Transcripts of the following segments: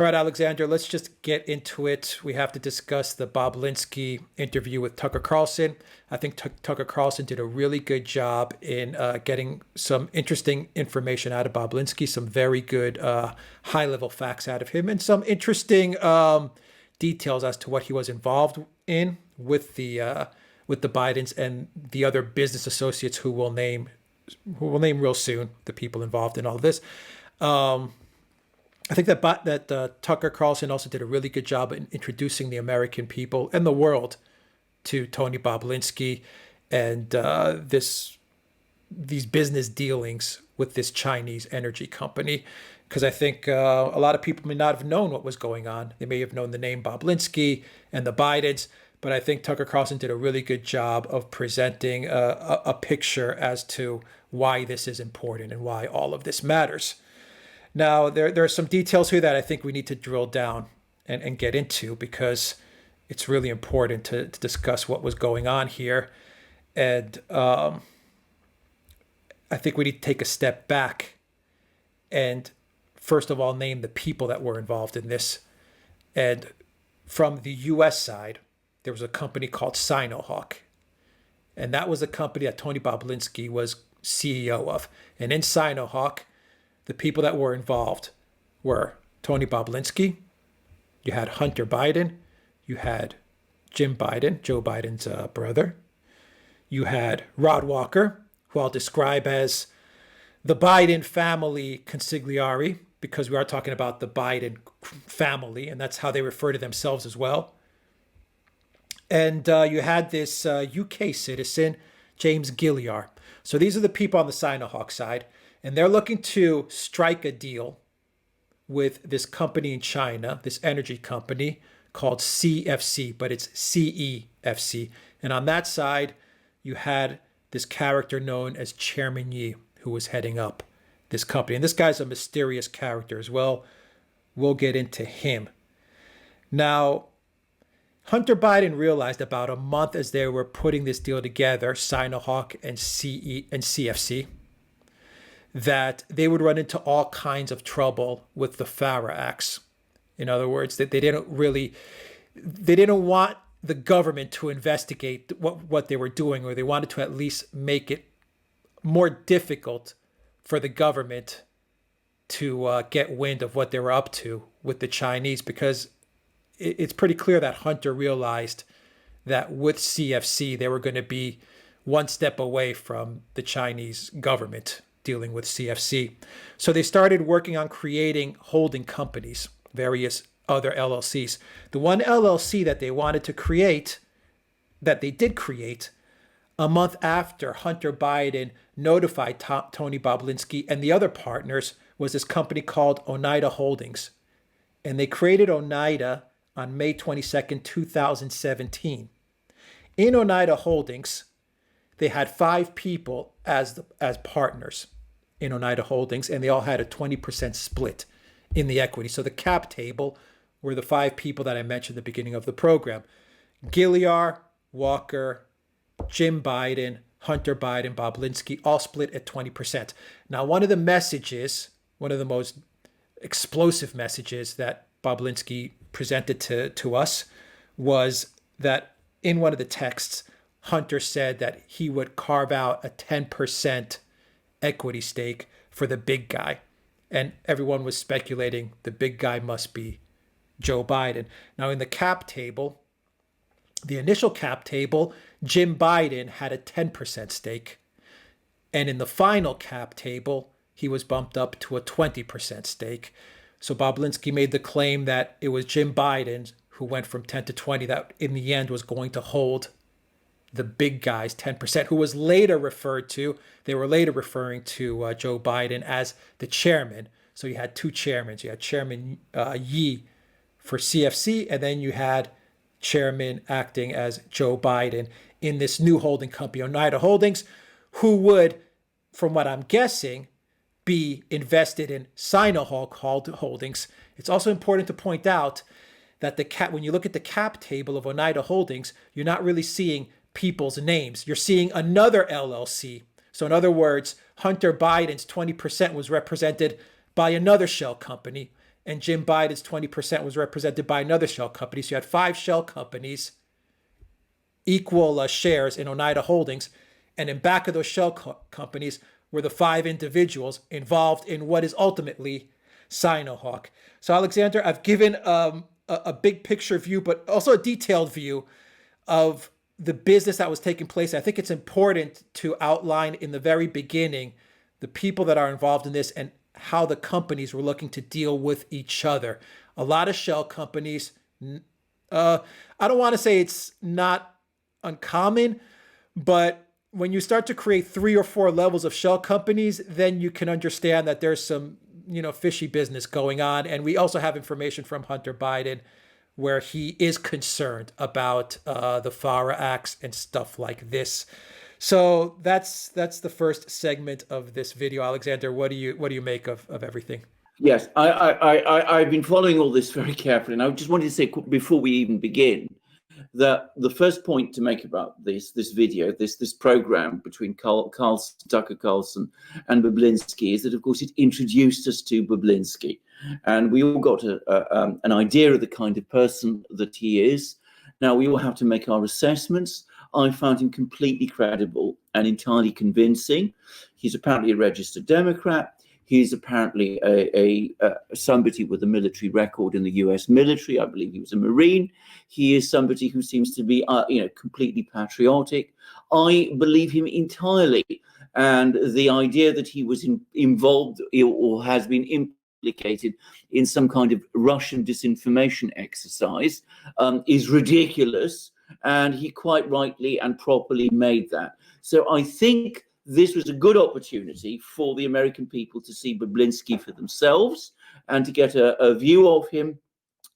All right, Alexander, let's just get into it. We have to discuss the Bobulinski interview with Tucker Carlson. I think Tucker Carlson did a really good job in getting some interesting information out of Bobulinski, some very good high-level facts out of him, and some interesting details as to what he was involved in with the Bidens and the other business associates who we'll name real soon, the people involved in all of this. I think that Tucker Carlson also did a really good job in introducing the American people and the world to Tony Bobulinski and these business dealings with this Chinese energy company. Because I think a lot of people may not have known what was going on. They may have known the name Bobulinski and the Bidens, but I think Tucker Carlson did a really good job of presenting a picture as to why this is important and why all of this matters. Now, there are some details here that I think we need to drill down and get into because it's really important to discuss what was going on here. And I think we need to take a step back and, first of all, name the people that were involved in this. And from the U.S. side, there was a company called Sinohawk. And that was a company that Tony Bobulinski was CEO of. And in Sinohawk, the people that were involved were Tony Bobulinski, you had Hunter Biden, you had Jim Biden, Joe Biden's brother, you had Rod Walker, who I'll describe as the Biden family consigliere, because we are talking about the Biden family, and that's how they refer to themselves as well. And you had this UK citizen, James Gilliar. So these are the people on the Sinohawk side. And they're looking to strike a deal with this company in China, this energy company called CEFC, but it's CEFC. And on that side, you had this character known as Chairman Yi, who was heading up this company. And this guy's a mysterious character as well. We'll get into him. Now, Hunter Biden realized about a month as they were putting this deal together, Sinohawk and CEFC, that they would run into all kinds of trouble with the FARA Acts. In other words, that they didn't want the government to investigate what they were doing, or they wanted to at least make it more difficult for the government to get wind of what they were up to with the Chinese, because it's pretty clear that Hunter realized that with CFC, they were going to be one step away from the Chinese government dealing with CFC. So they started working on creating holding companies, various other LLCs. The one LLC that they wanted to create, that they did create, a month after Hunter Biden notified Tony Bobulinski and the other partners, was this company called Oneida Holdings. And they created Oneida on May 22nd, 2017. In Oneida Holdings, they had 5 people as partners in Oneida Holdings, and they all had a 20% split in the equity. So the cap table were the 5 people that I mentioned at the beginning of the program: Gilliar, Walker, Jim Biden, Hunter Biden, Bobulinski, all split at 20%. Now, one of the most explosive messages that Bobulinski presented to us was that in one of the texts, Hunter said that he would carve out a 10% equity stake for the big guy. And everyone was speculating the big guy must be Joe Biden. Now, in the cap table, the initial cap table, Jim Biden had a 10% stake. And in the final cap table, he was bumped up to a 20% stake. So Bobulinski made the claim that it was Jim Biden who went from 10 to 20 that in the end was going to hold the big guy's 10%, who was later they were later referring to Joe Biden as the chairman. So you had 2 chairmen. You had Chairman Yi for CFC, and then you had chairman acting as Joe Biden in this new holding company, Oneida Holdings, who would, from what I'm guessing, be invested in Sinohawk Holdings. It's also important to point out that when you look at the cap table of Oneida Holdings, you're not really seeing people's names. You're seeing another LLC. So in other words, Hunter Biden's 20% was represented by another shell company, and Jim Biden's 20% was represented by another shell company. So you had 5 shell companies, equal shares in Oneida Holdings, and in back of those shell companies were the 5 individuals involved in what is ultimately Sinohawk. So Alexander, I've given a big picture view, but also a detailed view of the business that was taking place. I think it's important to outline in the very beginning the people that are involved in this and how the companies were looking to deal with each other. A lot of shell companies, I don't want to say it's not uncommon, but when you start to create 3 or 4 levels of shell companies, then you can understand that there's some, fishy business going on. And we also have information from Hunter Biden where he is concerned about the FARA acts and stuff like this. So that's the first segment of this video. Alexander, what do you make of everything? Yes, I've been following all this very carefully, and I just wanted to say before we even begin that the first point to make about this video, this program between Tucker Carlson and Bobulinski is that, of course, it introduced us to Bobulinski, and we all got an idea of the kind of person that he is. Now we all have to make our assessments. I found him completely credible and entirely convincing. He's apparently a registered Democrat. He's apparently somebody with a military record in the U.S. military. I believe he was a Marine. He is somebody who seems to be, completely patriotic. I believe him entirely. And the idea that he was involved or has been implicated in some kind of Russian disinformation exercise is ridiculous. And he quite rightly and properly made that. So I think this was a good opportunity for the American people to see Bobulinski for themselves and to get a view of him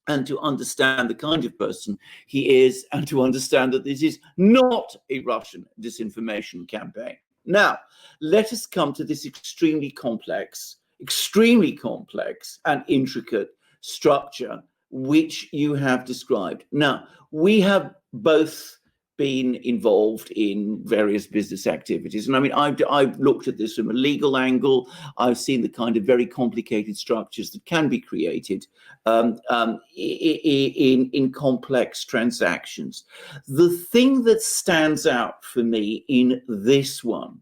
and to understand the kind of person he is and to understand that this is not a Russian disinformation campaign. Now, let us come to this extremely complex and intricate structure which you have described. Now, we have both been involved in various business activities. And I mean, I've looked at this from a legal angle. I've seen the kind of very complicated structures that can be created in complex transactions. The thing that stands out for me in this one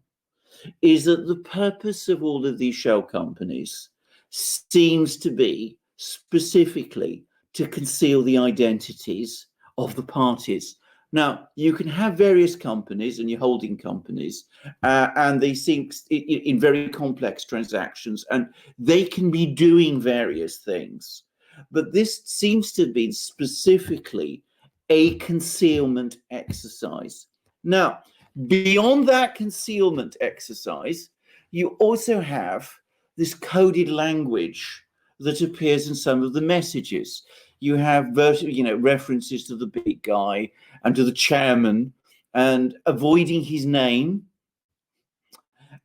is that the purpose of all of these shell companies seems to be specifically to conceal the identities of the parties. Now, you can have various companies and your holding companies, and they seem in very complex transactions, and they can be doing various things. But this seems to be specifically a concealment exercise. Now, beyond that concealment exercise, you also have this coded language that appears in some of the messages. You have references to the big guy and to the chairman and avoiding his name.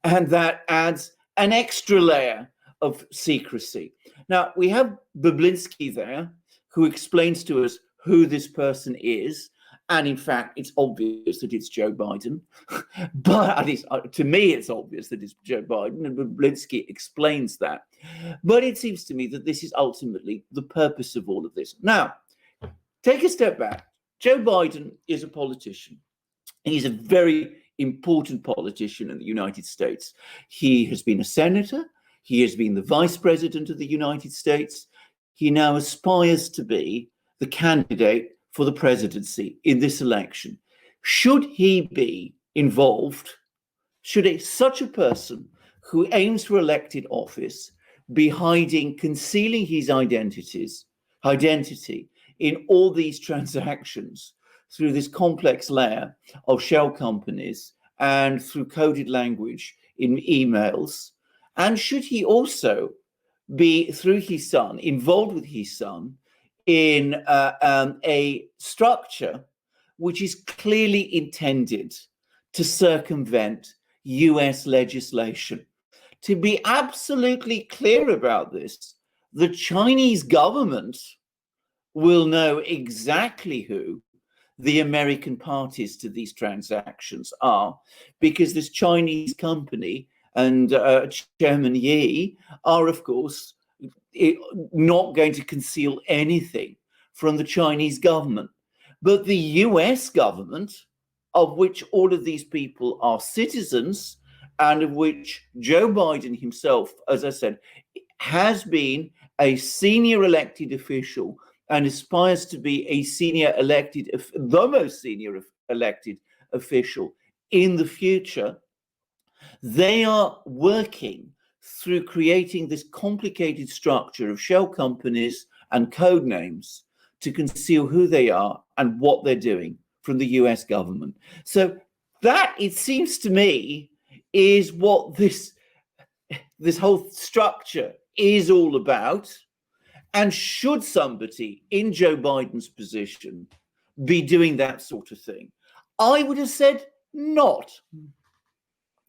And that adds an extra layer of secrecy. Now, we have Bobulinski there, who explains to us who this person is. And in fact, it's obvious that it's Joe Biden. But at least to me, it's obvious that it's Joe Biden, and Bobulinski explains that. But it seems to me that this is ultimately the purpose of all of this. Now, take a step back. Joe Biden is a politician. He's a very important politician in the United States. He has been a senator. He has been the vice president of the United States. He now aspires to be the candidate for the presidency in this election. Should he be involved, should such a person who aims for elected office be concealing his identity in all these transactions through this complex layer of shell companies and through coded language in emails? And should he also be, through his son, involved with his son in a structure which is clearly intended to circumvent US legislation? To be absolutely clear about this, the Chinese government will know exactly who the American parties to these transactions are, because this Chinese company and Chairman Yi are, of course, not going to conceal anything from the Chinese government. But the US government, of which all of these people are citizens, and of which Joe Biden himself, as I said, has been a senior elected official and aspires to be a the most senior elected official in the future, they are working through creating this complicated structure of shell companies and code names to conceal who they are and what they're doing from the US government. So that, it seems to me, is what this whole structure is all about. And should somebody in Joe Biden's position be doing that sort of thing? I would have said not.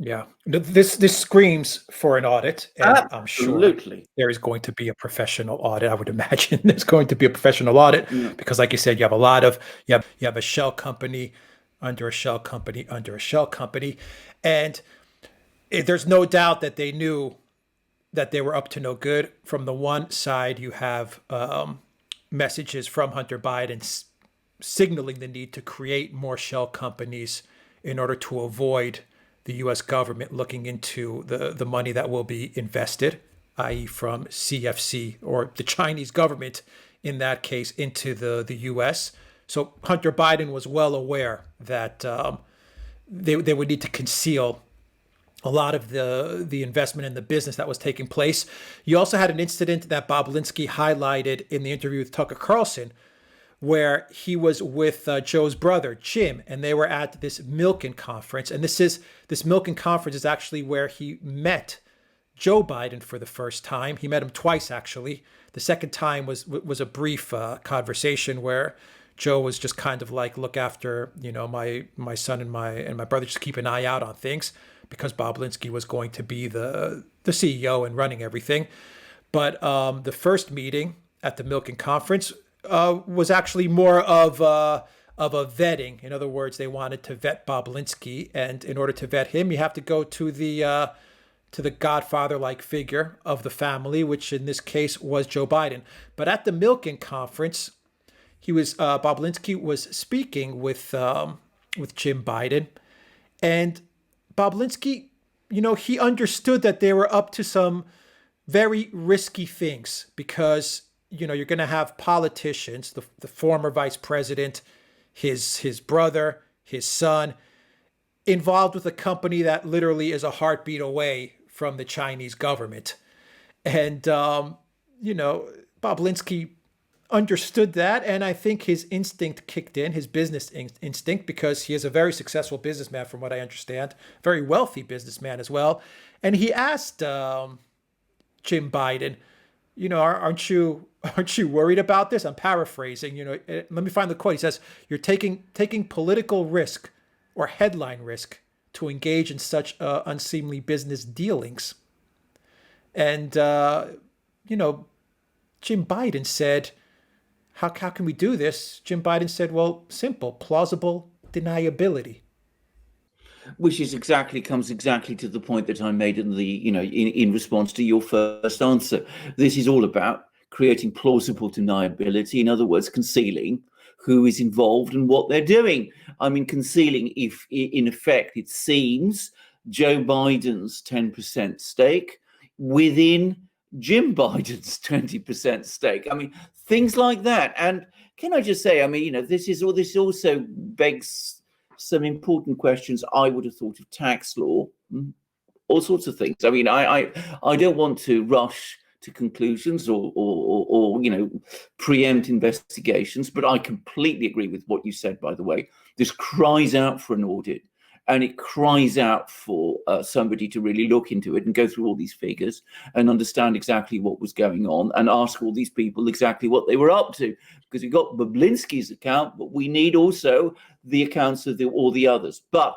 Yeah, this screams for an audit, and I'm sure there is going to be a professional audit. I would imagine there's going to be a professional audit because, like you said, you have a lot of you have a shell company under a shell company under a shell company, and there's no doubt that they knew that they were up to no good. From the one side, you have messages from Hunter Biden signaling the need to create more shell companies in order to avoid the U.S. government looking into the money that will be invested, i.e. from CEFC or the Chinese government, in that case, into the U.S. So Hunter Biden was well aware that they would need to conceal a lot of the investment in the business that was taking place. You also had an incident that Bobulinski highlighted in the interview with Tucker Carlson, where he was with Joe's brother, Jim, and they were at this Milken conference. And this Milken conference is actually where he met Joe Biden for the first time. He met him twice, actually. The second time was a brief conversation where Joe was just kind of like, look after, my son and my brother, just keep an eye out on things, because Bobulinski was going to be the CEO and running everything. But the first meeting at the Milken conference was actually more of a vetting. In other words, they wanted to vet Bobulinski, and in order to vet him, you have to go to the godfather-like figure of the family, which in this case was Joe Biden. But at the Milken conference, Bobulinski was speaking with Jim Biden, and Bobulinski, he understood that they were up to some very risky things, because you're going to have politicians, the former vice president, his brother, his son, involved with a company that literally is a heartbeat away from the Chinese government. And, Bobulinski understood that, and I think his instinct kicked in, his business instinct, because he is a very successful businessman, from what I understand, very wealthy businessman as well. And he asked Jim Biden, aren't you worried about this? I'm paraphrasing. Let me find the quote. He says, "You're taking political risk or headline risk to engage in such unseemly business dealings." And Jim Biden said, How can we do this? Jim Biden said, well, simple, plausible deniability. Which comes exactly to the point that I made in response to your first answer. This is all about creating plausible deniability. In other words, concealing who is involved and what they're doing. I mean, concealing, if in effect it seems, Joe Biden's 10% stake within Jim Biden's 20% stake. I mean, things like that. And can I just say, this also begs some important questions. I would have thought of tax law, all sorts of things. I mean, I don't want to rush to conclusions or preempt investigations, but I completely agree with what you said, by the way. This cries out for an audit, and it cries out for somebody to really look into it and go through all these figures and understand exactly what was going on and ask all these people exactly what they were up to. Because we've got Bobulinski's account, but we need also the accounts of all the others. But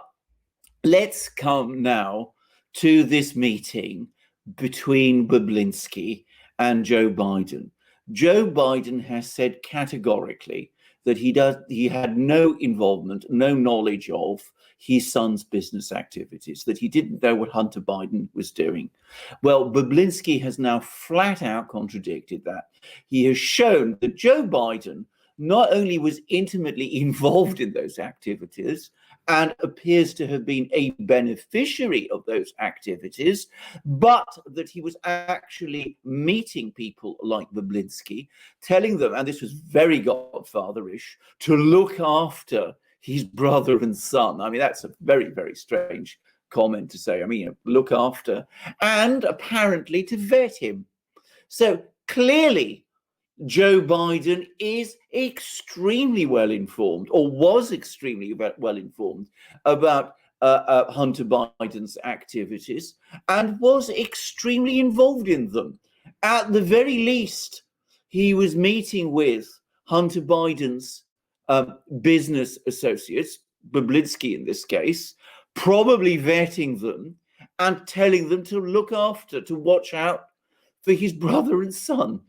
let's come now to this meeting between Bobulinski and Joe Biden. Joe Biden has said categorically that he had no involvement, no knowledge of. his son's business activities, that he didn't know what Hunter Biden was doing. Well, Bobulinski has now flat out contradicted that. He has shown that Joe Biden not only was intimately involved in those activities and appears to have been a beneficiary of those activities, but that he was actually meeting people like Bobulinski, telling them, and this was very godfatherish, to look after his brother and son. I mean, that's a very, very strange comment to say. I mean, look after, and apparently to vet him. So clearly, Joe Biden is extremely well informed, or was extremely well informed about Hunter Biden's activities, and was extremely involved in them. At the very least, he was meeting with Hunter Biden's business associates, Bobulinski in this case, probably vetting them and telling them to look after, to watch out for his brother and son.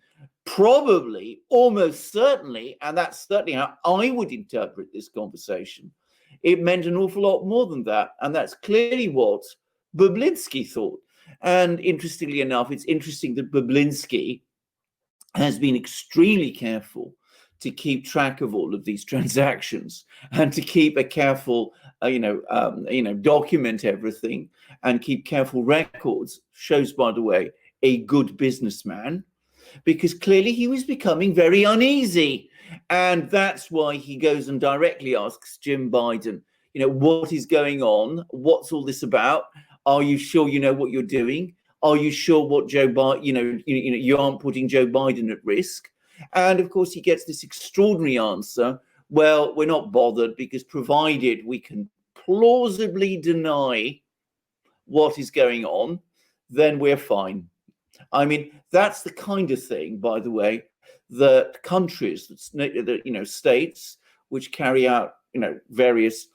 Probably, almost certainly, and that's certainly how I would interpret this conversation, it meant an awful lot more than that. And that's clearly what Bobulinski thought. And interestingly enough, it's interesting that Bobulinski has been extremely careful to keep track of all of these transactions and to keep a careful, document everything and keep careful records. Shows, by the way, a good businessman, because clearly he was becoming very uneasy. And that's why he goes and directly asks Jim Biden, what is going on? What's all this about? Are you sure you know what you're doing? Are you sure what Joe Biden, you aren't putting Joe Biden at risk? And of course, he gets this extraordinary answer. Well, we're not bothered, because provided we can plausibly deny what is going on, then we're fine. I mean, that's the kind of thing, by the way, that countries, states which carry out, various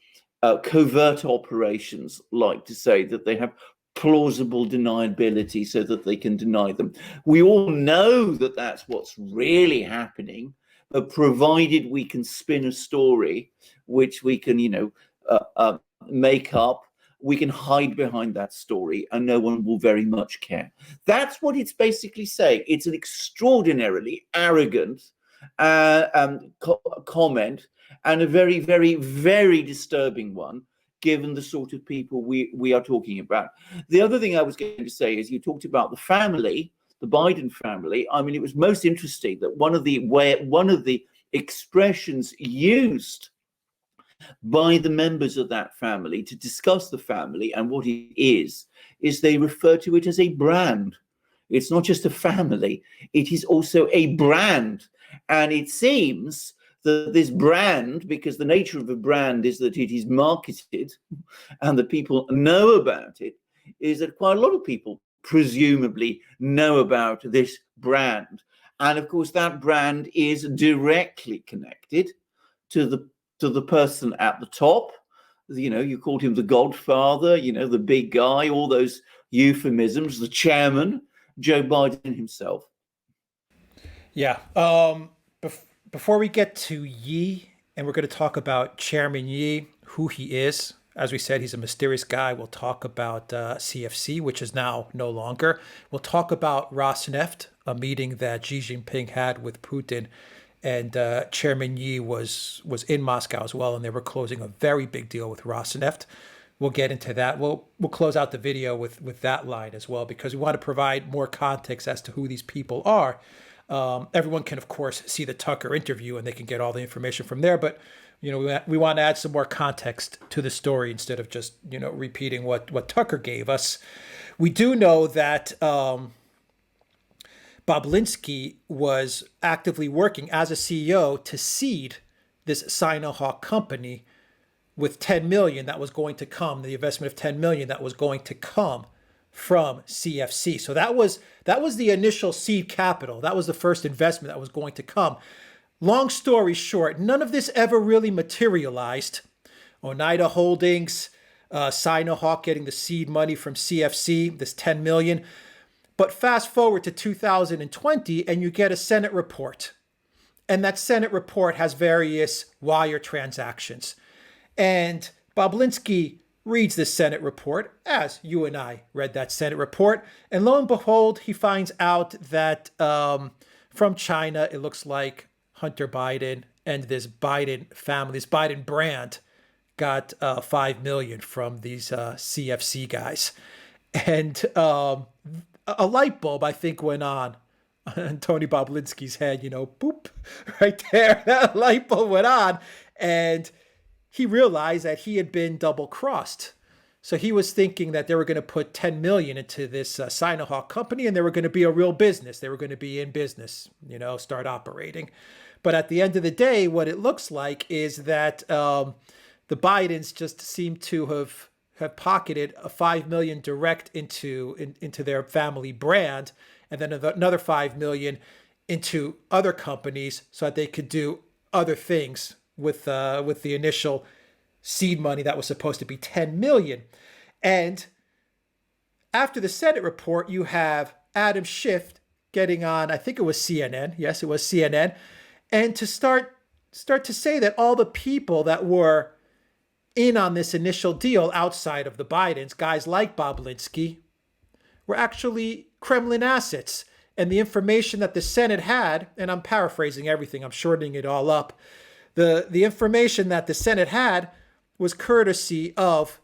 covert operations like to say that they have plausible deniability so that they can deny them. We all know that that's what's really happening, but provided we can spin a story which we can, make up, we can hide behind that story and no one will very much care. That's what it's basically saying. It's an extraordinarily arrogant comment, and a very, very, very disturbing one, given the sort of people we are talking about. The other thing I was going to say is, you talked about the family, the Biden family. I mean, it was most interesting that one of the expressions used by the members of that family to discuss the family and what it is they refer to it as a brand. It's not just a family, it is also a brand. And it seems that this brand, because the nature of a brand is that it is marketed and that people know about it, is that quite a lot of people presumably know about this brand. And of course, that brand is directly connected to the person at the top. You called him the Godfather, the big guy, all those euphemisms, the chairman, Joe Biden himself. Yeah. Before we get to Yi, and we're going to talk about Chairman Yi, who he is. As we said, he's a mysterious guy. We'll talk about CEFC, which is now no longer. We'll talk about Rosneft, a meeting that Xi Jinping had with Putin. And Chairman Yi was in Moscow as well, and they were closing a very big deal with Rosneft. We'll get into that. We'll close out the video with that line as well, because we want to provide more context as to who these people are. Everyone can, of course, see the Tucker interview, and they can get all the information from there. But we want to add some more context to the story instead of just repeating what Tucker gave us. We do know that Bobulinski was actively working as a CEO to seed this Sino-Hawk company with 10 million that was going to come, the investment of 10 million that was going to come from CEFC. So that was the initial seed capital. That was the first investment that was going to come. Long story short, none of this ever really materialized. Oneida Holdings, Sino-Hawk getting the seed money from CEFC, this 10 million. But fast forward to 2020 and you get a Senate report. And that Senate report has various wire transactions. And Bobulinski reads this Senate report, as you and I read that Senate report, and lo and behold, he finds out that from China, it looks like Hunter Biden and this Biden family, this Biden brand, got $5 million from these CFC guys, and a light bulb, I think, went on Tony Bobulinski's head. Boop, right there. That light bulb went on, and he realized that he had been double crossed. So he was thinking that they were going to put 10 million into this Sinohawk company, and they were going to be a real business. They were going to be in business, start operating. But at the end of the day, what it looks like is that the Bidens just seem to have pocketed a 5 million direct into their family brand, and then another 5 million into other companies so that they could do other things with the initial seed money that was supposed to be 10 million. And after the Senate report, you have Adam Schiff getting on, I think it was CNN. Yes, it was CNN. And to start to say that all the people that were in on this initial deal outside of the Bidens, guys like Bobulinski, were actually Kremlin assets. And the information that the Senate had, and I'm paraphrasing everything, I'm shortening it all up, the information that the Senate had was courtesy of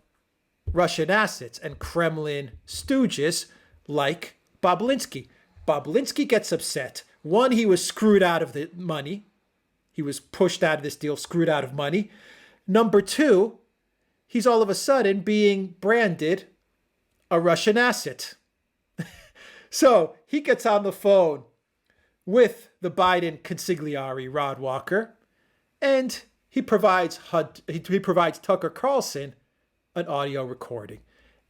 Russian assets and Kremlin stooges like Bobulinski. Bobulinski gets upset. One, he was screwed out of the money. He was pushed out of this deal, screwed out of money. Number two, he's all of a sudden being branded a Russian asset. So he gets on the phone with the Biden consigliere, Rod Walker, and he provides Tucker Carlson an audio recording.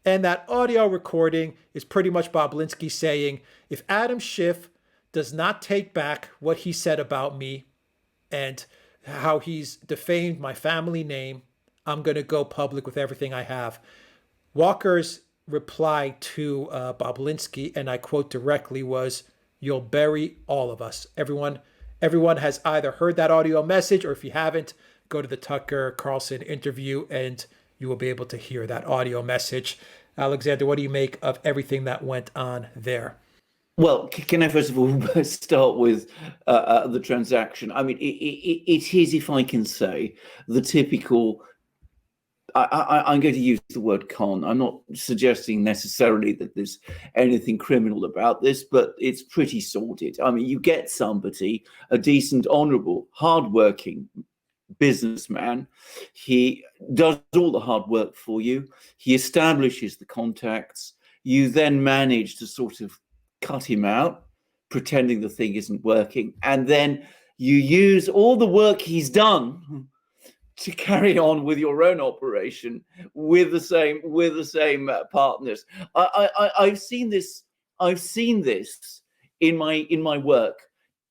And that audio recording is pretty much Bobulinski saying, if Adam Schiff does not take back what he said about me and how he's defamed my family name, I'm going to go public with everything I have. Walker's reply to Bobulinski, and I quote directly, was, "You'll bury all of us." Everyone has either heard that audio message, or if you haven't, go to the Tucker Carlson interview and you will be able to hear that audio message. Alexander, what do you make of everything that went on there? Well, can I first of all start with the transaction? I mean, it is, if I can say, the typical. I'm going to use the word con. I'm not suggesting necessarily that there's anything criminal about this, but it's pretty sordid. I mean, you get somebody, a decent, honourable, hardworking businessman. He does all the hard work for you. He establishes the contacts. You then manage to sort of cut him out, pretending the thing isn't working. And then you use all the work he's done to carry on with your own operation with the same partners. I've seen this in my work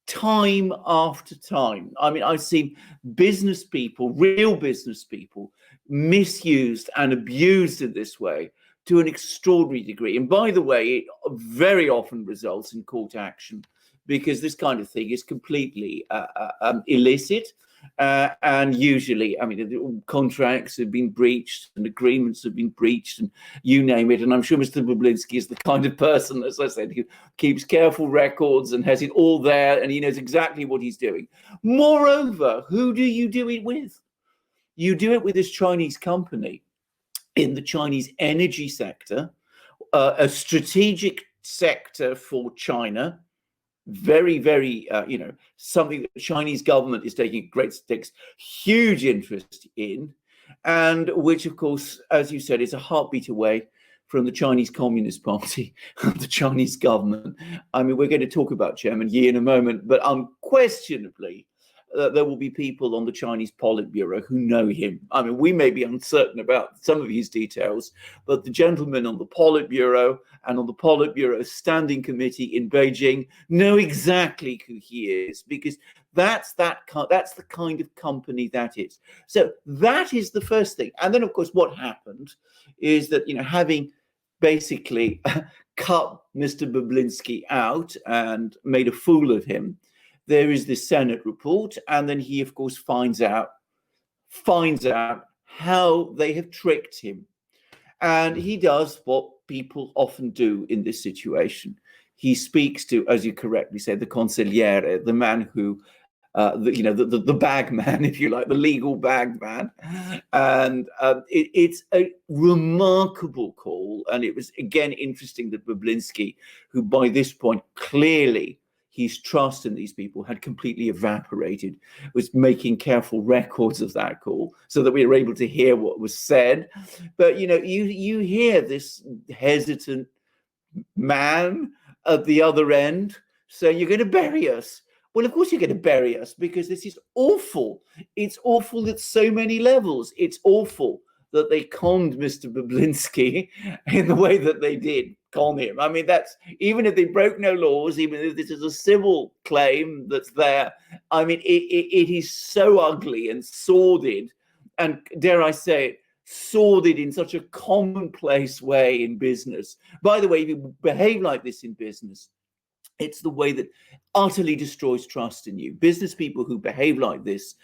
time after time. I mean, I've seen business people, real business people, misused and abused in this way to an extraordinary degree. And by the way, it very often results in court action, because this kind of thing is completely illicit. And usually, I mean, contracts have been breached and agreements have been breached, and you name it. And I'm sure Mr. Bobulinski is the kind of person, as I said, who keeps careful records and has it all there, and he knows exactly what he's doing. Moreover, who do you do it with? You do it with this Chinese company in the Chinese energy sector, a strategic sector for China. Very, very, something that the Chinese government is taking huge interest in, and which, of course, as you said, is a heartbeat away from the Chinese Communist Party and the Chinese government. I mean, we're going to talk about Chairman Yi in a moment, but unquestionably, there will be people on the Chinese Politburo who know him. I mean, we may be uncertain about some of his details, but the gentlemen on the Politburo and on the Politburo Standing Committee in Beijing know exactly who he is, because that's the kind of company that is. So that is the first thing. And then, of course, what happened is that, having basically cut Mr. Bobulinski out and made a fool of him, there is this Senate report, and then he, of course, finds out how they have tricked him. And he does what people often do in this situation. He speaks to, as you correctly said, the consigliere, the man who, the bag man, if you like, the legal bag man. And it's a remarkable call. And it was, again, interesting that Bobulinski, who by this point clearly his trust in these people had completely evaporated, was making careful records of that call so that we were able to hear what was said. But, you hear this hesitant man at the other end saying, you're going to bury us. Well, of course you're going to bury us, because this is awful. It's awful at so many levels. It's awful that they conned Mr. Bobulinski in the way that they did con him. I mean, that's, even if they broke no laws, even if this is a civil claim that's there, I mean, it is so ugly and sordid, and dare I say it, sordid in such a commonplace way in business. By the way, if you behave like this in business, it's the way that utterly destroys trust in you. Business people who behave like this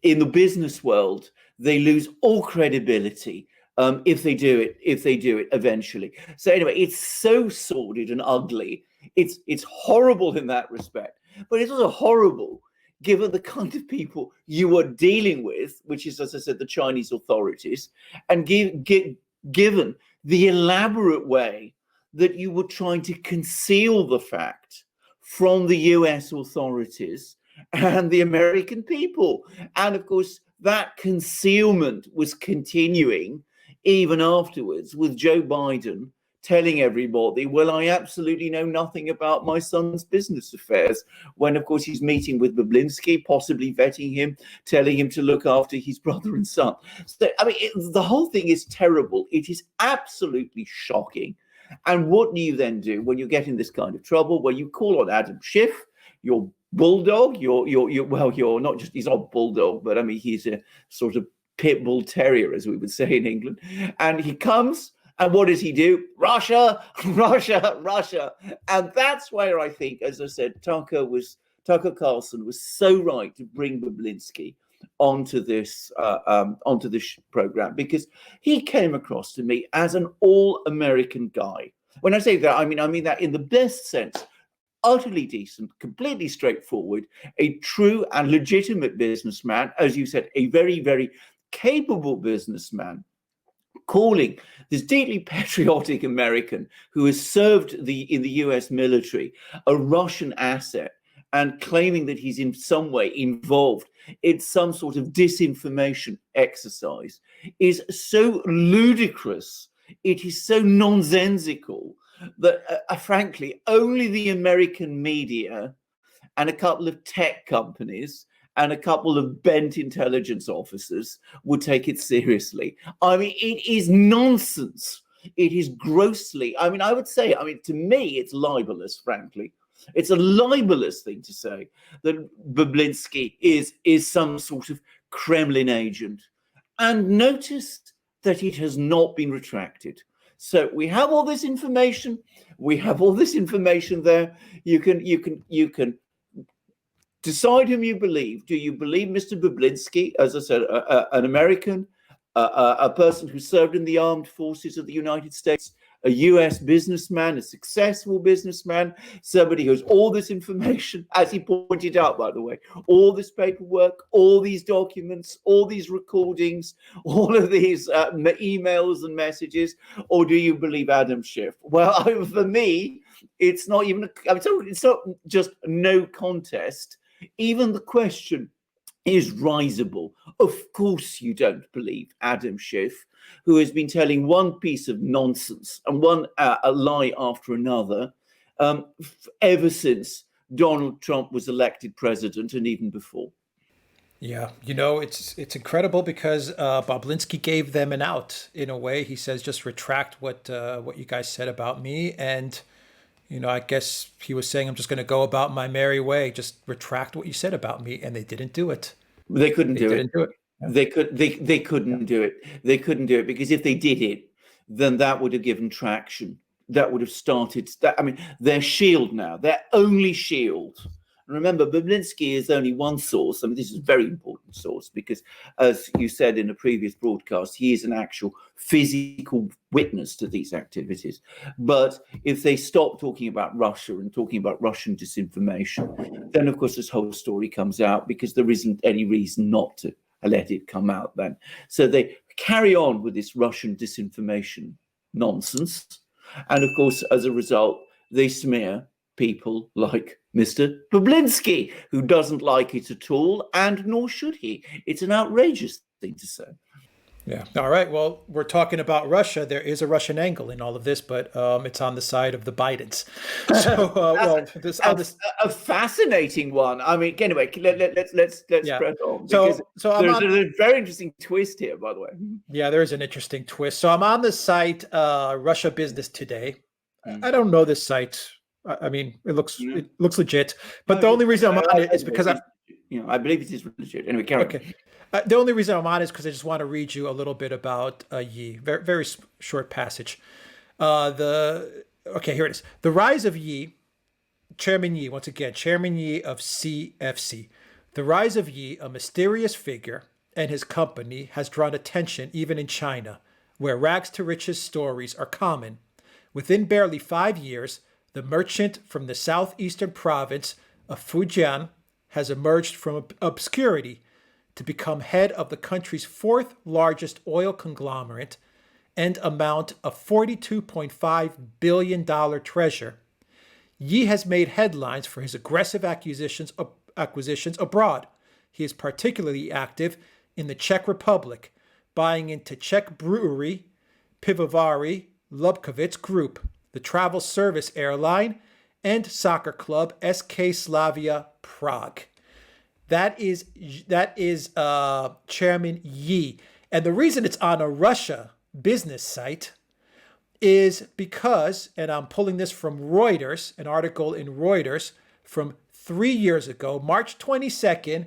in the business world, they lose all credibility if they do it eventually. So anyway, it's so sordid and ugly. It's horrible in that respect, but it's also horrible given the kind of people you are dealing with, which is, as I said, the Chinese authorities, and given the elaborate way that you were trying to conceal the fact from the US authorities and the American people. And of course, that concealment was continuing even afterwards, with Joe Biden telling everybody, well, I absolutely know nothing about my son's business affairs, when of course he's meeting with Bobulinski, possibly vetting him, telling him to look after his brother and son. So, I mean, the whole thing is terrible. It is absolutely shocking. And what do you then do when you get in this kind of trouble? Well, you call on Adam Schiff, your bulldog, you're not just, he's not a bulldog, but I mean, he's a sort of pit bull terrier, as we would say in England. And he comes, and what does he do? Russia, Russia, Russia. And that's where I think, as I said, Tucker Carlson was so right to bring Bobulinski onto this program, because he came across to me as an all-American guy. When I say that, I mean that in the best sense. Utterly decent, completely straightforward, a true and legitimate businessman, as you said, a very, very capable businessman, calling this deeply patriotic American who has served in the US military a Russian asset, and claiming that he's in some way involved in some sort of disinformation exercise, is so ludicrous. It is so nonsensical that, frankly, only the American media and a couple of tech companies and a couple of bent intelligence officers would take it seriously. I mean, it is nonsense. It is grossly, I mean, I would say, to me, it's libelous, frankly. It's a libelous thing to say that Bobulinski is some sort of Kremlin agent. And notice that it has not been retracted. So we have all this information. We have all this information there. You can decide whom you believe. Do you believe Mr. Bobulinski, as I said, an American, a person who served in the armed forces of the United States, a US businessman, a successful businessman, somebody who has all this information, as he pointed out, by the way, all this paperwork, all these documents, all these recordings, all of these emails and messages, or do you believe Adam Schiff? Well, for me, it's not even, it's not just no contest. Even the question is risible. Of course you don't believe Adam Schiff, who has been telling one piece of nonsense and a lie after another ever since Donald Trump was elected president, and even before. Yeah, it's incredible, because Bobulinski gave them an out in a way. He says, just retract what you guys said about me, and I guess he was saying, I'm just going to go about my merry way. Just retract what you said about me. And they didn't do it. They couldn't do it. Yeah. They couldn't do it. They couldn't do it, because if they did it, then that would have given traction. That would have started. Their shield now, their only shield. Remember, Bobulinski is only one source. This is very important. source because, as you said in a previous broadcast, he is an actual physical witness to these activities. But if they stop talking about Russia and talking about Russian disinformation, then of course this whole story comes out because there isn't any reason not to let it come out then. So they carry on with this Russian disinformation nonsense. And of course, as a result, they smear people like Mr. Bobulinski, who doesn't like it at all, and nor should he. It's an outrageous thing to say. Yeah. All right. Well, we're talking about Russia. There is a Russian angle in all of this, but it's on the side of the Bidens. So, a fascinating one. I mean, anyway, let's press on. Because there's a very interesting twist here, by the way. Yeah, there is an interesting twist. So I'm on the site Russia Business Today. I don't know this site. I mean, it looks legit, but the only reason I'm on it is because I believe it is legit. Anyway, carry on. The only reason I'm on is because I just want to read you a little bit about Yi. Very, very short passage. Here it is. The rise of Yi, Chairman Yi, once again, Chairman Yi of CEFC. The rise of Yi, a mysterious figure, and his company has drawn attention even in China, where rags to riches stories are common. Within barely 5 years, the merchant from the southeastern province of Fujian has emerged from obscurity to become head of the country's fourth largest oil conglomerate and amount a $42.5 billion treasure. Yi has made headlines for his aggressive acquisitions abroad. He is particularly active in the Czech Republic, buying into Czech brewery Pivovari Lubkovic Group, the travel service airline, and soccer club SK Slavia Prague. That is Chairman Yi. And the reason it's on a Russia business site is because, and I'm pulling this from Reuters, an article in Reuters from 3 years ago, March 22nd,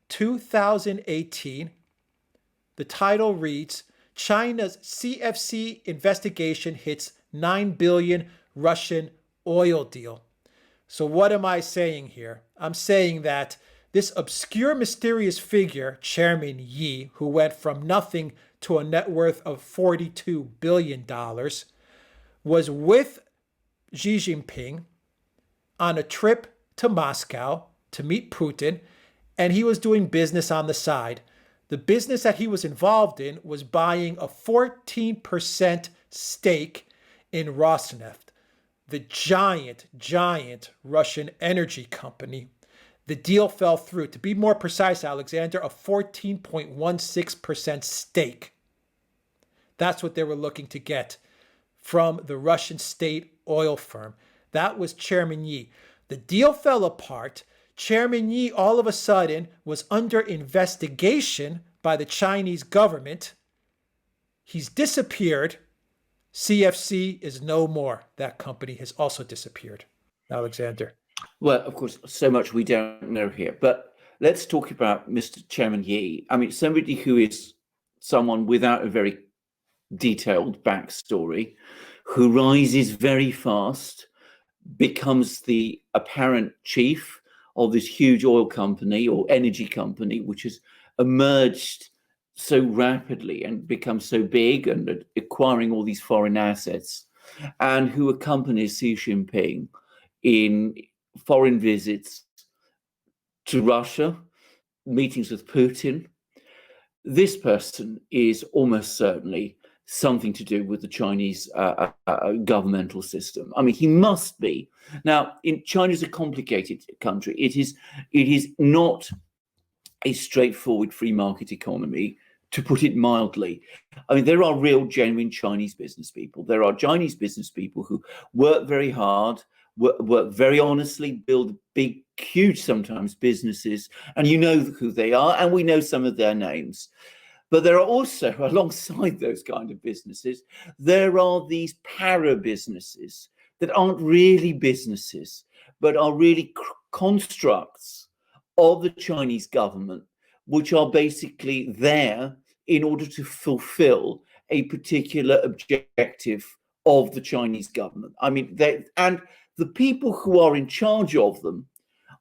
2018. The title reads, China's CEFC investigation hits 9 billion Russian oil deal. So what am I saying here? I'm saying that this obscure, mysterious figure, Chairman Yi, who went from nothing to a net worth of $42 billion, was with Xi Jinping on a trip to Moscow to meet Putin, and he was doing business on the side. The business that he was involved in was buying a 14% stake in Rosneft, the giant Russian energy company. The deal fell through. To be more precise, Alexander, a 14.16% stake. That's what they were looking to get from the Russian state oil firm. That was Chairman Yi. The deal fell apart. Chairman Yi all of a sudden was under investigation by the Chinese government. He's disappeared. CEFC is no more. That company has also disappeared. Alexander. Well, of course, so much we don't know here. But let's talk about Mr. Chairman Yi. I mean, somebody who is someone without a very detailed backstory, who rises very fast, becomes the apparent chief of this huge oil company or energy company, which has emerged so rapidly and become so big and acquiring all these foreign assets, and who accompanies Xi Jinping in foreign visits to Russia, meetings with Putin. This person is almost certainly something to do with the Chinese governmental system. I mean, he must be. Now, China is a complicated country. It is not a straightforward free market economy, to put it mildly. I mean, there are real, genuine Chinese business people. There are Chinese business people who work very hard, work very honestly, build big, huge sometimes businesses, and you know who they are, and we know some of their names. But there are also, alongside those kind of businesses, there are these para businesses that aren't really businesses, but are really constructs of the Chinese government, which are basically there in order to fulfill a particular objective of the Chinese government. I mean, and the people who are in charge of them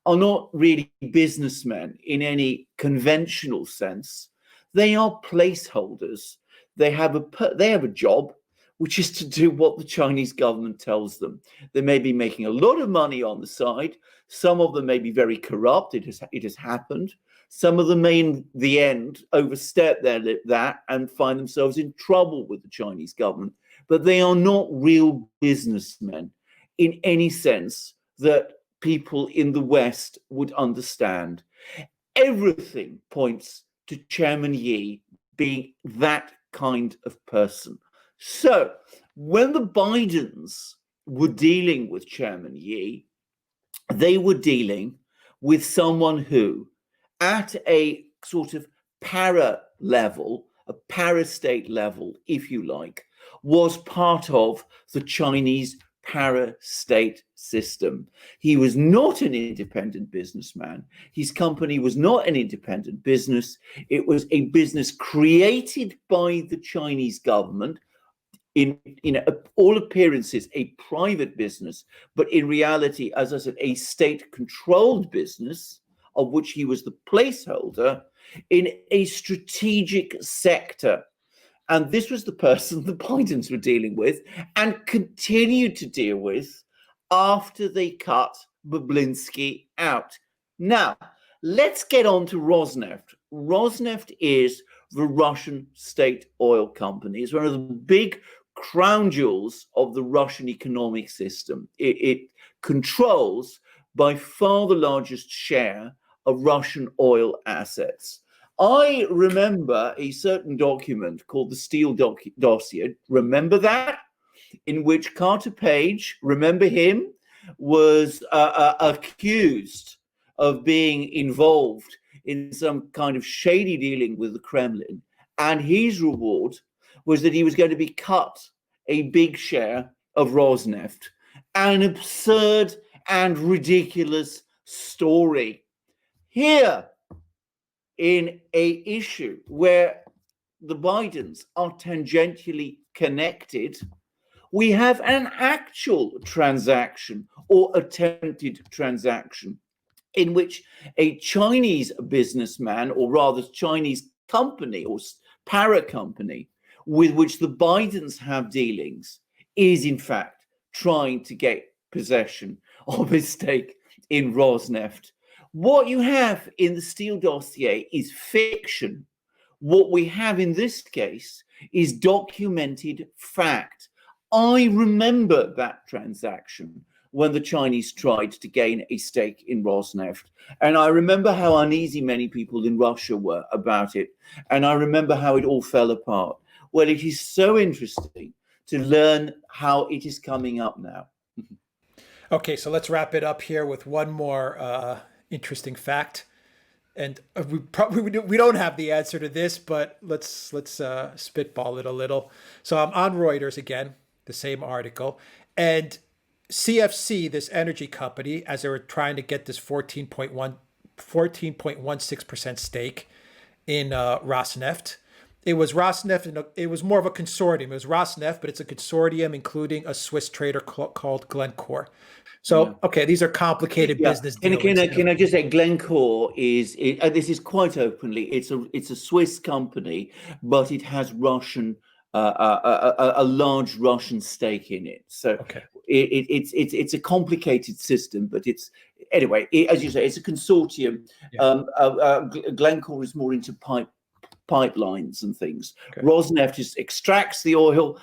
are not really businessmen in any conventional sense. They are placeholders. They have a job, which is to do what the Chinese government tells them. They may be making a lot of money on the side. Some of them may be very corrupt. It has happened. Some of them may, in the end, overstep that and find themselves in trouble with the Chinese government. But they are not real businessmen in any sense that people in the West would understand. Everything points to Chairman Yi being that kind of person. So when the Bidens were dealing with Chairman Yi, they were dealing with someone who, at a sort of para level, a para-state level, if you like, was part of the Chinese para-state system. He was not an independent businessman. His company was not an independent business. It was a business created by the Chinese government, in all appearances a private business, but in reality, as I said, a state-controlled business of which he was the placeholder in a strategic sector. And this was the person the Bidens were dealing with and continued to deal with after they cut Bobulinski out. Now, let's get on to Rosneft. Rosneft is the Russian state oil company. It's one of the big crown jewels of the Russian economic system. It controls by far the largest share of Russian oil assets. I remember a certain document called the Steele dossier. Remember that? In which Carter Page, remember him, was accused of being involved in some kind of shady dealing with the Kremlin. And his reward was that he was going to be cut a big share of Rosneft. An absurd and ridiculous story. Here, in an issue where the Bidens are tangentially connected, we have an actual transaction or attempted transaction in which a Chinese businessman, or rather Chinese company or para company with which the Bidens have dealings, is in fact trying to get possession of a stake in Rosneft. What you have in the Steele dossier is fiction. What we have in this case is documented fact. I remember that transaction when the Chinese tried to gain a stake in Rosneft. And I remember how uneasy many people in Russia were about it. And I remember how it all fell apart. Well, it is so interesting to learn how it is coming up now. Okay, so let's wrap it up here with one more interesting fact. And we don't have the answer to this, but let's spitball it a little. So I'm on Reuters again, the same article, and CFC, this energy company, as they were trying to get this 14.16% stake in Rosneft. It was Rosneft, and it was more of a consortium. It was Rosneft, but it's a consortium including a Swiss trader called Glencore. So, okay, these are complicated business deals. Can I just say, Glencore is this is quite openly. It's a Swiss company, but it has Russian a large Russian stake in it. So okay. It's a complicated system, but it's anyway. As you say, it's a consortium. Yeah. Glencore is more into pipelines and things. Okay. Rosneft just extracts the oil.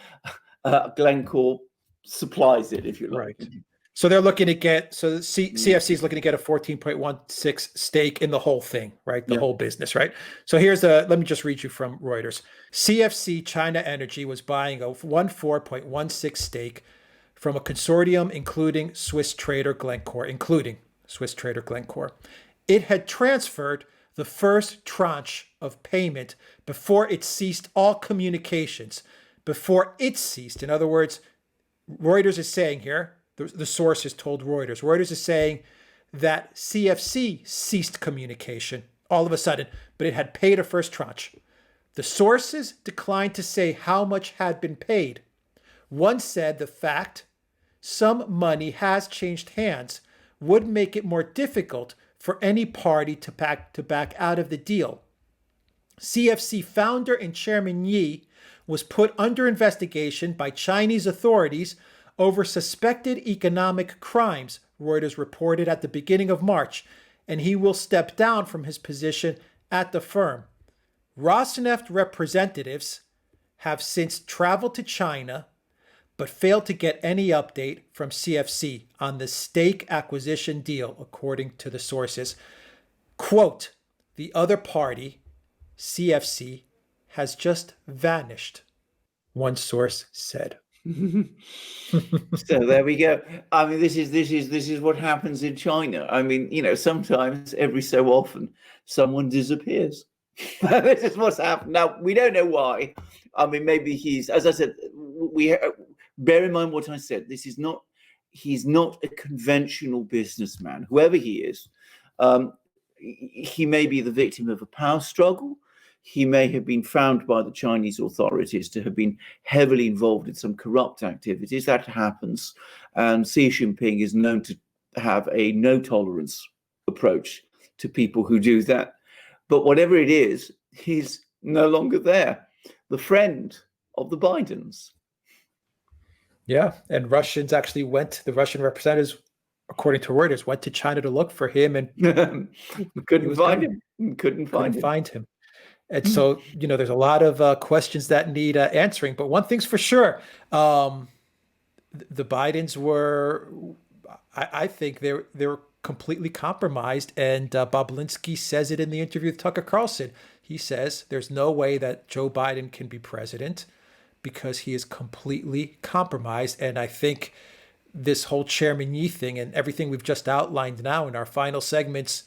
Glencore supplies it, if you like. Right. So they're looking to get, so CFC is looking to get a 14.16 stake in the whole thing, right? The whole business, right? So let me just read you from Reuters. CFC China Energy was buying a 14.16 stake from a consortium including Swiss trader Glencore. It had transferred the first tranche of payment before it ceased all communications. In other words, Reuters is saying here, the source has told Reuters. Reuters is saying that CFC ceased communication all of a sudden, but it had paid a first tranche. The sources declined to say how much had been paid. One said the fact some money has changed hands would make it more difficult for any party to back out of the deal. CFC founder and chairman Yi was put under investigation by Chinese authorities over suspected economic crimes, Reuters reported at the beginning of March, and he will step down from his position at the firm. Rosneft representatives have since traveled to China, but failed to get any update from CFC on the stake acquisition deal, according to the sources. Quote, the other party, CFC, has just vanished, one source said. So there we go. I mean, this is what happens in China. I mean, sometimes every so often someone disappears. This is what's happened. Now we don't know why. I mean, maybe he's, as I said, bear in mind what I said. He's not a conventional businessman. Whoever he is, he may be the victim of a power struggle. He may have been found by the Chinese authorities to have been heavily involved in some corrupt activities. That happens. And Xi Jinping is known to have a no tolerance approach to people who do that. But whatever it is, he's no longer there. The friend of the Bidens. Yeah, and the Russian representatives, according to Reuters, went to China to look for him and couldn't find him. Couldn't find him. And so, there's a lot of questions that need answering. But one thing's for sure, the Bidens were, I think they were completely compromised. And Bobulinski says it in the interview with Tucker Carlson. He says there's no way that Joe Biden can be president because he is completely compromised. And I think this whole Chairman Yi thing and everything we've just outlined now in our final segments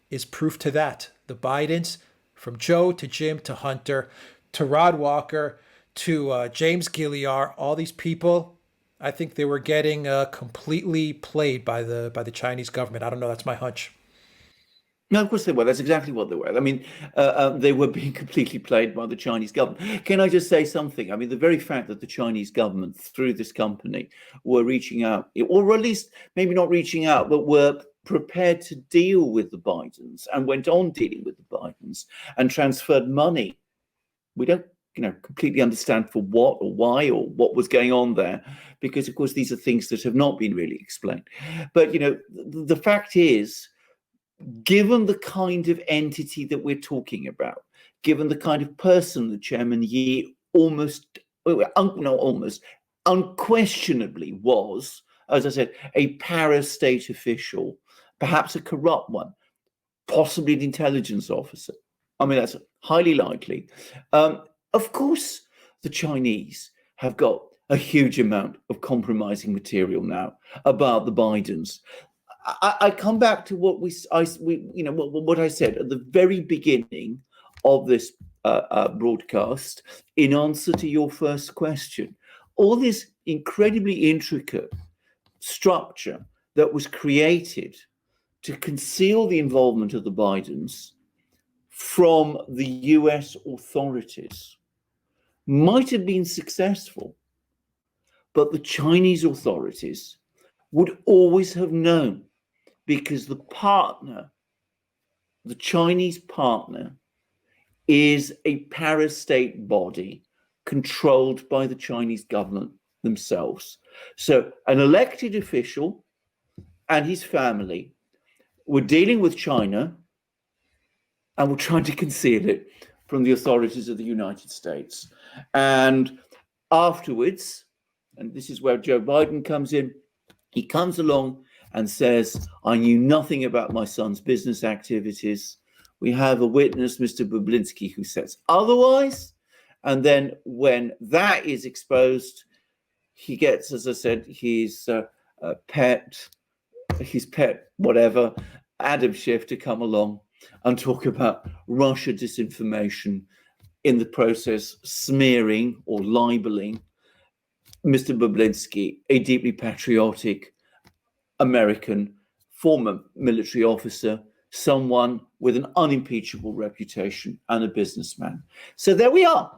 is proof to that. The Bidens, from Joe to Jim to Hunter to Rod Walker to James Gilliar, all these people, I think they were getting completely played by the Chinese government. I don't know. That's my hunch. No, of course they were. That's exactly what they were. I mean, they were being completely played by the Chinese government. Can I just say something? I mean, the very fact that the Chinese government, through this company, were reaching out, or at least maybe not reaching out, but were prepared to deal with the Bidens and went on dealing with the Bidens and transferred money. We don't, completely understand for what or why or what was going on there, because of course these are things that have not been really explained. But the fact is, given the kind of entity that we're talking about, given the kind of person that Chairman Yi unquestionably was, as I said, a parastate official, perhaps a corrupt one, possibly an intelligence officer. I mean, that's highly likely. Of course, the Chinese have got a huge amount of compromising material now about the Bidens. I come back to what what I said at the very beginning of this broadcast in answer to your first question. All this incredibly intricate structure that was created to conceal the involvement of the Bidens from the US authorities might have been successful, but the Chinese authorities would always have known, because the Chinese partner, is a parastate body controlled by the Chinese government themselves. So an elected official and his family were dealing with China and were trying to conceal it from the authorities of the United States. And afterwards, and this is where Joe Biden comes in, he comes along and says, I knew nothing about my son's business activities. We have a witness, Mr. Bobulinski, who says otherwise. And then when that is exposed, he gets, as I said, his pet, whatever, Adam Schiff, to come along and talk about Russia disinformation, in the process smearing or libeling Mr. Bobulinski, a deeply patriotic American former military officer, someone with an unimpeachable reputation and a businessman. So there we are,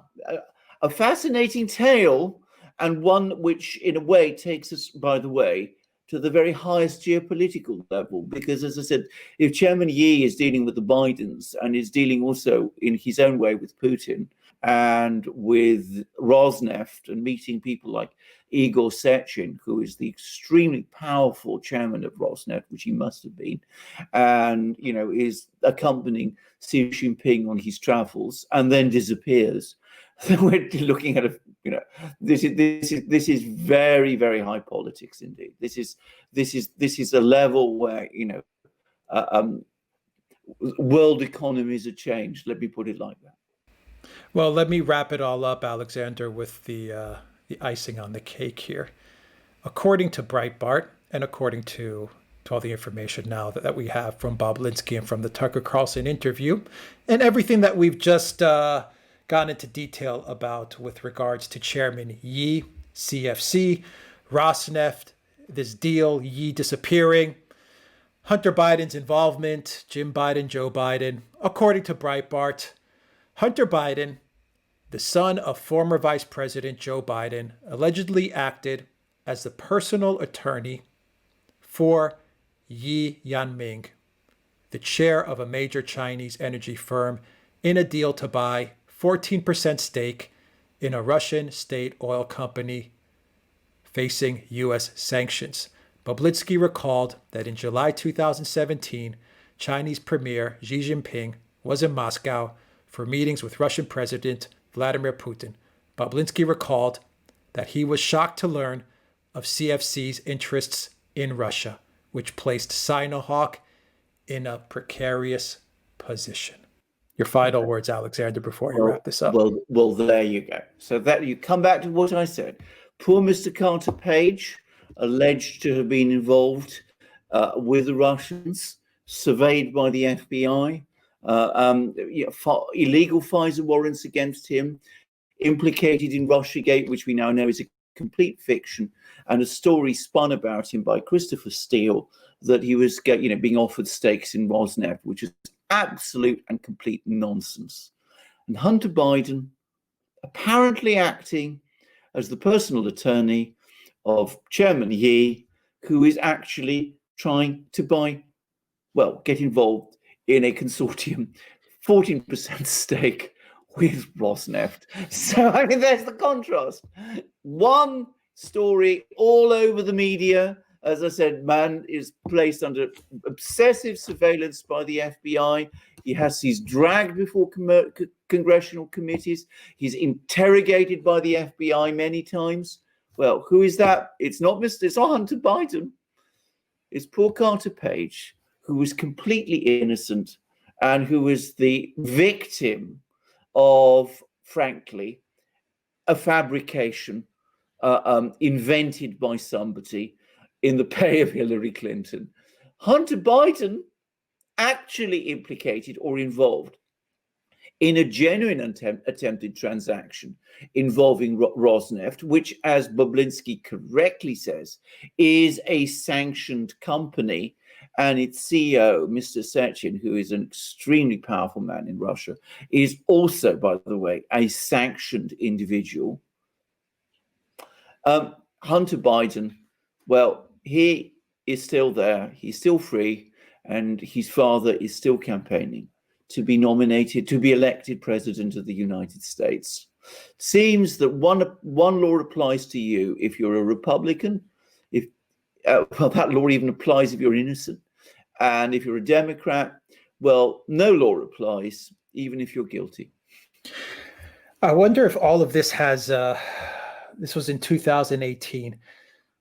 a fascinating tale, and one which in a way takes us, by the way, to the very highest geopolitical level. Because, as I said, if Chairman Yi is dealing with the Bidens and is dealing also in his own way with Putin and with Rosneft and meeting people like Igor Sechin, who is the extremely powerful chairman of Rosneft, which he must have been, and is accompanying Xi Jinping on his travels and then disappears. We're looking at this is very, very high politics indeed. This is a level where world economies are changed. Let me put it like that. Well, let me wrap it all up, Alexander, with the icing on the cake here. According to Breitbart, and according to all the information now that we have from Bobulinski and from the Tucker Carlson interview, and everything that we've just gone into detail about with regards to Chairman Yi, CEFC, Rosneft, this deal, Yi disappearing, Hunter Biden's involvement, Jim Biden, Joe Biden. According to Breitbart, Hunter Biden, the son of former Vice President Joe Biden, allegedly acted as the personal attorney for Yi Yanming, the chair of a major Chinese energy firm, in a deal to buy 14% stake in a Russian state oil company facing U.S. sanctions. Bobulinski recalled that in July 2017, Chinese Premier Xi Jinping was in Moscow for meetings with Russian President Vladimir Putin. Bobulinski recalled that he was shocked to learn of CFC's interests in Russia, which placed Sinohawk in a precarious position. Your final words, Alexander, before you wrap this up. Well, there you go. So that you come back to what I said. Poor Mr. Carter Page, alleged to have been involved with the Russians, surveyed by the FBI, illegal FISA warrants against him, implicated in Russiagate, which we now know is a complete fiction, and a story spun about him by Christopher Steele that he was being offered stakes in Rosneft, which is absolute and complete nonsense. And Hunter Biden, apparently acting as the personal attorney of Chairman Yi, who is actually trying to get involved in a consortium, 14% stake with Rosneft. So, I mean, there's the contrast. One story all over the media. As I said, man is placed under obsessive surveillance by the FBI. He's dragged before congressional committees. He's interrogated by the FBI many times. Well, who is that? It's not Hunter Biden. It's poor Carter Page, who was completely innocent and who was the victim of, frankly, a fabrication invented by somebody in the pay of Hillary Clinton. Hunter Biden actually implicated or involved in a genuine attempted transaction involving Rosneft, which, as Bobulinski correctly says, is a sanctioned company, and its CEO, Mr. Sechin, who is an extremely powerful man in Russia, is also, by the way, a sanctioned individual. Hunter Biden, well, he is still there. He's still free, and his father is still campaigning to be nominated, to be elected president of the United States. Seems that one law applies to you if you're a Republican. That law even applies if you're innocent. And if you're a Democrat, well, no law applies, even if you're guilty. I wonder if all of this has, this was in 2018.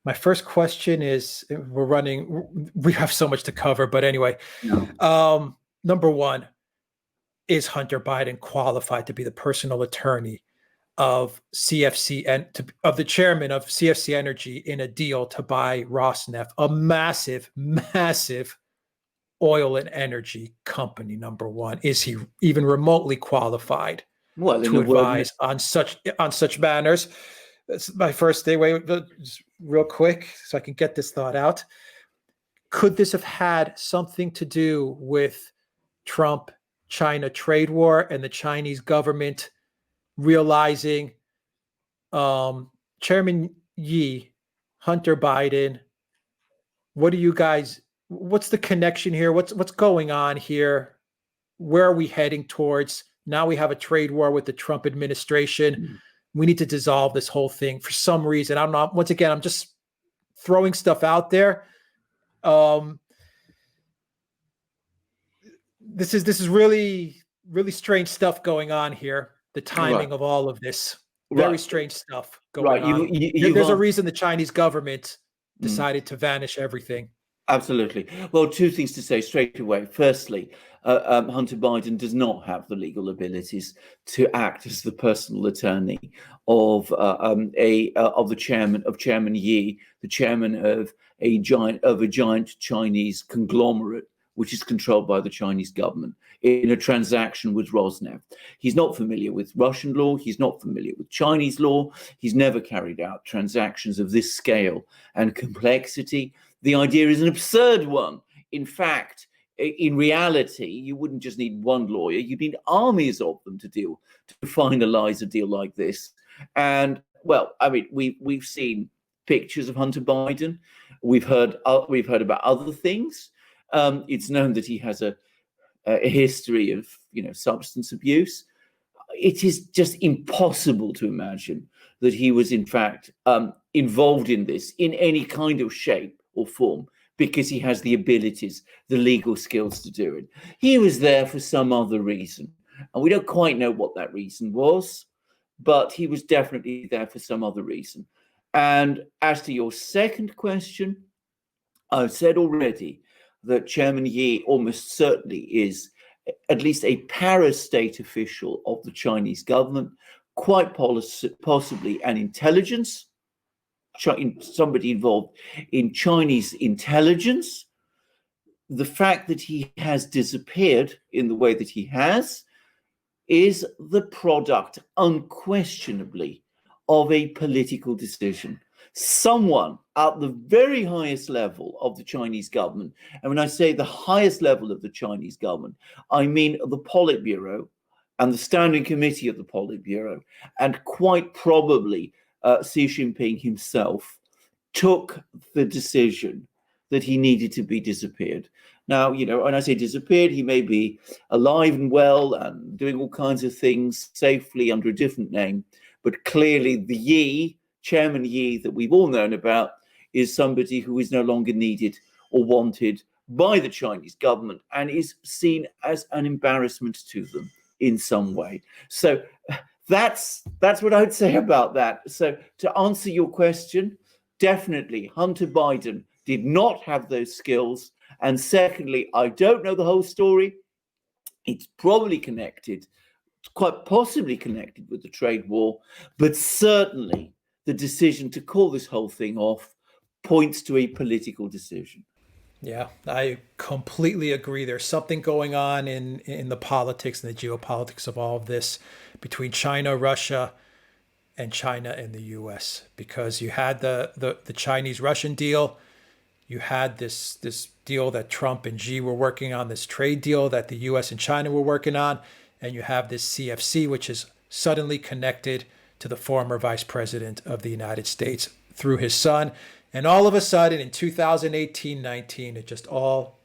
My first question is, we have so much to cover, but anyway, No. Number one, is Hunter Biden qualified to be the personal attorney of CFC and of the chairman of CFC Energy in a deal to buy Rosneft, a massive, massive oil and energy company? Number one, is he even remotely qualified to advise on such matters? That's my first day. Wait, just real quick, so I can get this thought out. Could this have had something to do with Trump-China trade war and the Chinese government realizing Chairman Yi, Hunter Biden, what do you guys? What's the connection here? What's going on here? Where are we heading towards? Now we have a trade war with the Trump administration. We need to dissolve this whole thing for some reason. I'm not. Once again, I'm just throwing stuff out there. This is really strange stuff going on here. The timing of all of this, very strange stuff going on. There's a reason the Chinese government decided to vanish everything. Absolutely. Well, two things to say straight away. Firstly, Hunter Biden does not have the legal abilities to act as the personal attorney of the Chairman Yi, the chairman of a giant Chinese conglomerate, which is controlled by the Chinese government in a transaction with Rosneft. He's not familiar with Russian law. He's not familiar with Chinese law. He's never carried out transactions of this scale and complexity. The idea is an absurd one. In fact, in reality, you wouldn't just need one lawyer. You'd need armies of them to finalize a deal like this. And well, I mean, we've seen pictures of Hunter Biden. We've heard about other things. It's known that he has a history of, substance abuse. It is just impossible to imagine that he was in fact involved in this in any kind of shape or form, because he has the abilities, the legal skills to do it. He was there for some other reason, and we don't quite know what that reason was, but he was definitely there for some other reason. And as to your second question, I've said already that Chairman Yi almost certainly is at least a para-state official of the Chinese government, quite possibly an intelligence, somebody involved in Chinese intelligence. The fact that he has disappeared in the way that he has is the product, unquestionably, of a political decision. Someone at the very highest level of the Chinese government, and when I say the highest level of the Chinese government, I mean the Politburo and the Standing Committee of the Politburo, and quite probably Xi Jinping himself, took the decision that he needed to be disappeared. Now, when I say disappeared, he may be alive and well and doing all kinds of things safely under a different name, but clearly the Yi, Chairman Yi, that we've all known about, is somebody who is no longer needed or wanted by the Chinese government and is seen as an embarrassment to them in some way. So that's what I would say about that. So to answer your question, definitely Hunter Biden did not have those skills. And secondly, I don't know the whole story. It's probably connected, quite possibly connected with the trade war, but certainly the decision to call this whole thing off points to a political decision. Yeah, I completely agree. There's something going on in the politics and the geopolitics of all of this between China, Russia, and China and the U.S. Because you had the Chinese-Russian deal, you had this deal that Trump and Xi were working on, this trade deal that the U.S. and China were working on, and you have this CEFC, which is suddenly connected to the former vice president of the United States through his son. And all of a sudden, in 2018-19, it all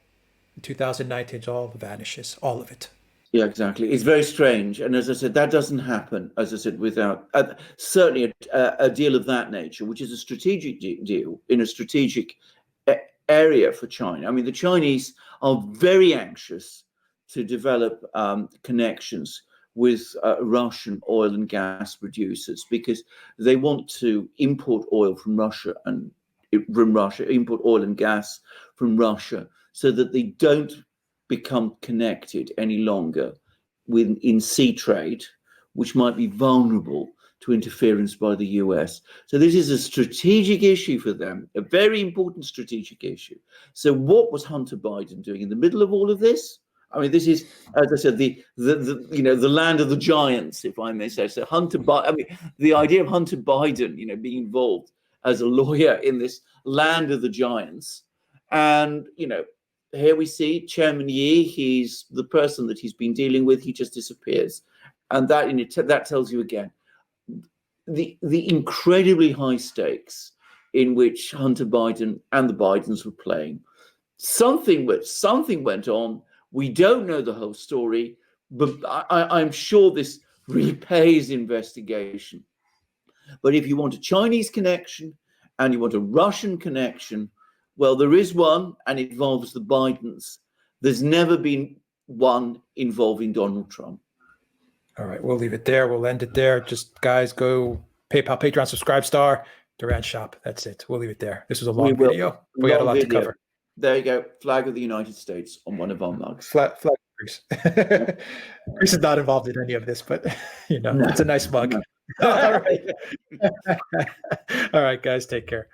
vanishes, all of it. Yeah, exactly. It's very strange. And as I said, that doesn't happen, as I said, without certainly a deal of that nature, which is a strategic deal in a strategic area for China. I mean, the Chinese are very anxious to develop connections with Russian oil and gas producers, because they want to import oil from Russia import oil and gas from Russia, so that they don't become connected any longer in sea trade, which might be vulnerable to interference by the US. So this is a strategic issue for them, a very important strategic issue. So what was Hunter Biden doing in the middle of all of this? I mean, this is, as I said, the land of the giants, if I may say. So the idea of Hunter Biden, being involved as a lawyer in this land of the giants, and here we see Chairman Yi. He's the person that he's been dealing with. He just disappears, and that tells you again the incredibly high stakes in which Hunter Biden and the Bidens were playing. Something went on. We don't know the whole story, but I'm sure this repays investigation. But if you want a Chinese connection and you want a Russian connection, well, there is one, and it involves the Bidens. There's never been one involving Donald Trump. All right, we'll leave it there. We'll end it there. Just guys, go PayPal, Patreon, Subscribe Star, Duran Shop. That's it. We'll leave it there. This was a long video. We got a lot to cover. There you go. Flag of the United States on one of our mugs. Flag Greece. Greece is not involved in any of this, but it's a nice mug. No. All right. All right, guys, take care.